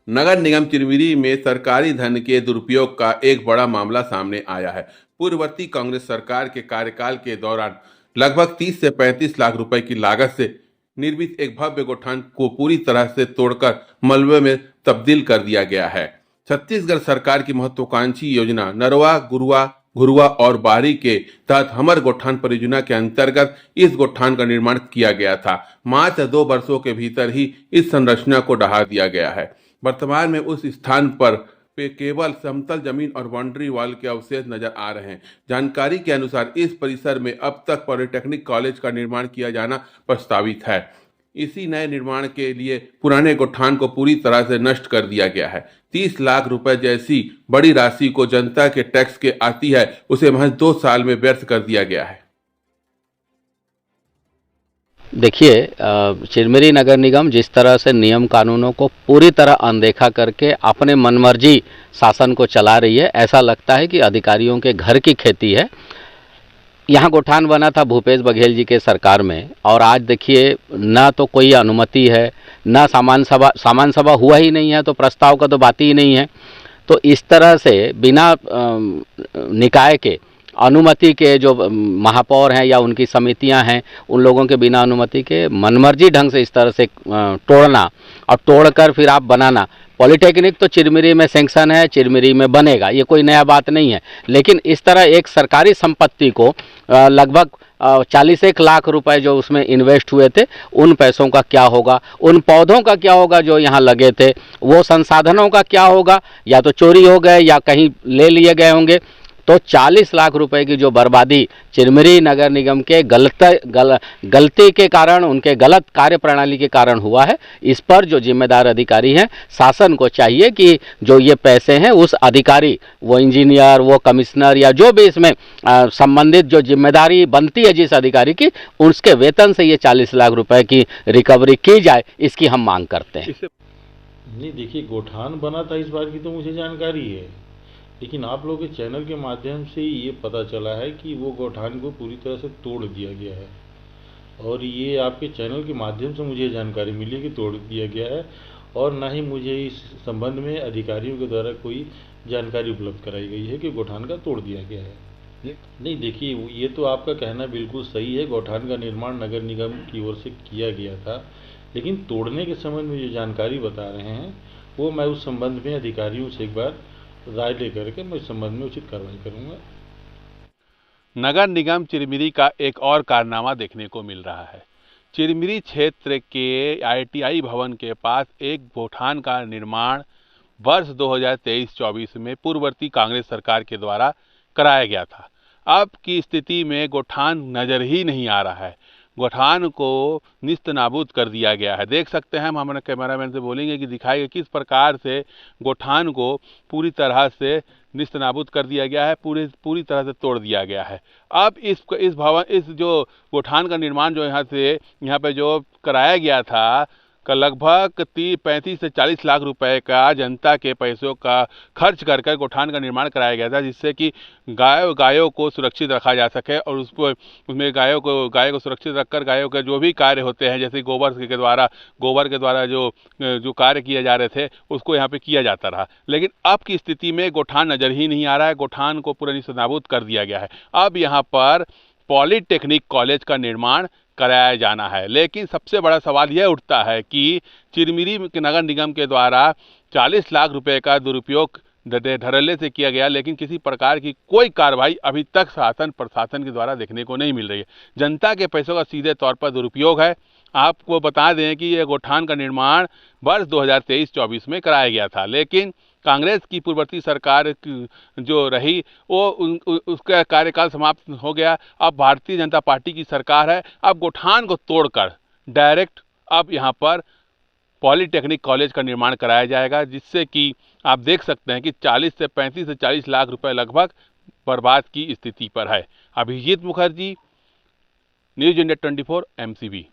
नगर निगम चिरमिरी में सरकारी धन के दुरुपयोग का एक बड़ा मामला सामने आया है। पूर्ववर्ती कांग्रेस सरकार के कार्यकाल के दौरान लगभग 30 से 35 लाख रुपए की लागत से निर्मित एक भव्य गोठान को पूरी तरह से तोड़कर मलबे में तब्दील कर दिया गया है। छत्तीसगढ़ सरकार की महत्वाकांक्षी योजना नरवा गुरुआ घुरुआ और बारी के तहत हमर गोठान परियोजना के अंतर्गत इस गोठान का निर्माण किया गया था। मात्र 2 वर्षों के भीतर ही इस संरचना को ढहा दिया गया है। वर्तमान में उस स्थान पर केवल समतल जमीन और बाउंड्री वॉल के अवशेष नजर आ रहे हैं। जानकारी के अनुसार इस परिसर में अब तक पॉलिटेक्निक कॉलेज का निर्माण किया जाना प्रस्तावित है। इसी नए निर्माण के लिए पुराने गोठान को पूरी तरह से नष्ट कर दिया गया है। 30 लाख रुपए जैसी बड़ी राशि को जनता के टैक्स के आती है, उसे महज 2 साल में व्यर्थ कर दिया गया है। देखिए, चिरमिरी नगर निगम जिस तरह से नियम कानूनों को पूरी तरह अनदेखा करके अपने मनमर्जी शासन को चला रही है, ऐसा लगता है कि अधिकारियों के घर की खेती है। यहाँ गोठान बना था भूपेश बघेल जी के सरकार में, और आज देखिए ना तो कोई अनुमति है, ना सामान्य सभा हुआ ही नहीं है, तो प्रस्ताव का तो बात ही नहीं है। तो इस तरह से बिना निकाय के अनुमति के जो महापौर हैं या उनकी समितियां हैं, उन लोगों के बिना अनुमति के मनमर्जी ढंग से इस तरह से तोड़ना और तोड़कर फिर आप बनाना। पॉलिटेक्निक तो चिरमिरी में सैंक्शन है, चिरमिरी में बनेगा, ये कोई नया बात नहीं है। लेकिन इस तरह एक सरकारी संपत्ति को लगभग 41 लाख रुपए जो उसमें इन्वेस्ट हुए थे, उन पैसों का क्या होगा, उन पौधों का क्या होगा जो यहाँ लगे थे, वो संसाधनों का क्या होगा, या तो चोरी हो गए या कहीं ले लिए गए होंगे। तो 40 लाख रुपए की जो बर्बादी चिरमिरी नगर निगम के गलती के कारण, उनके गलत कार्य प्रणाली के कारण हुआ है, इस पर जो जिम्मेदार अधिकारी हैं, शासन को चाहिए कि जो ये पैसे हैं उस अधिकारी, वो इंजीनियर, वो कमिश्नर या जो भी इसमें संबंधित जो जिम्मेदारी बनती है जिस अधिकारी की, उसके वेतन से ये 40 लाख रुपए की रिकवरी की जाए, इसकी हम मांग करते हैं। नहीं, देखिए, गोठान बना था इस बार की तो मुझे जानकारी है, लेकिन आप लोगों के चैनल के माध्यम से ये पता चला है कि वो गोठान को पूरी तरह से तोड़ दिया गया है, और ये आपके चैनल के माध्यम से मुझे जानकारी मिली कि तोड़ दिया गया है, और ना ही मुझे इस संबंध में अधिकारियों के द्वारा कोई जानकारी उपलब्ध कराई गई है कि गोठान का तोड़ दिया गया है। नहीं, देखिए, ये तो आपका कहना बिल्कुल सही है, गोठान का निर्माण नगर निगम की ओर से किया गया था, लेकिन तोड़ने के संबंध में जो जानकारी बता रहे हैं वो मैं उस संबंध में अधिकारियों से एक बार राय लेकर के मैं इस संबंध में उचित कार्रवाई करूंगा। नगर निगम चिरमिरी का एक और कारनामा देखने को मिल रहा है। चिरमिरी क्षेत्र के ITI भवन के पास एक गोठान का निर्माण वर्ष 2023-24 में पूर्ववर्ती कांग्रेस सरकार के द्वारा कराया गया था। अब की स्थिति में गोठान नजर ही नहीं आ रहा है। गोठान को निस्त नाबूद कर दिया गया है। देख सकते हैं, हम हमारे कैमरामैन से बोलेंगे कि दिखाएगा किस प्रकार से गोठान को पूरी तरह से निस्त नाबूद कर दिया गया है, पूरी तरह से तोड़ दिया गया है। अब इस जो गोठान का निर्माण जो यहाँ पे जो कराया गया था का लगभग 35 से 40 लाख रुपए का जनता के पैसों का खर्च कर गोठान का निर्माण कराया गया था, जिससे कि गायों को सुरक्षित रखा जा सके, और उसमें गाय को सुरक्षित रखकर गायों के जो भी कार्य होते हैं, जैसे गोबर के द्वारा जो कार्य किए जा रहे थे उसको यहाँ पे किया जाता रहा। लेकिन अब की स्थिति में गोठान नजर ही नहीं आ रहा है। गोठान को पूरा निस्तनाबूद कर दिया गया है। अब यहाँ पर पॉलिटेक्निक कॉलेज का निर्माण कराया जाना है। लेकिन सबसे बड़ा सवाल यह उठता है कि चिरमिरी के नगर निगम के द्वारा 40 लाख रुपए का दुरुपयोग धड़ल्ले से किया गया, लेकिन किसी प्रकार की कोई कार्रवाई अभी तक प्रशासन के द्वारा देखने को नहीं मिल रही है। जनता के पैसों का सीधे तौर पर दुरुपयोग है। आपको बता दें कि यह गोठान का निर्माण वर्ष 2023-24 में कराया गया था, लेकिन कांग्रेस की पूर्ववर्ती सरकार जो रही उसका कार्यकाल समाप्त हो गया। अब भारतीय जनता पार्टी की सरकार है। अब गोठान को तोड़कर डायरेक्ट अब यहाँ पर पॉलिटेक्निक कॉलेज का निर्माण कराया जाएगा, जिससे कि आप देख सकते हैं कि 35 से 40 लाख रुपए लगभग बर्बाद की स्थिति पर है। Abhijit Mukherjee, news India 24, MCB।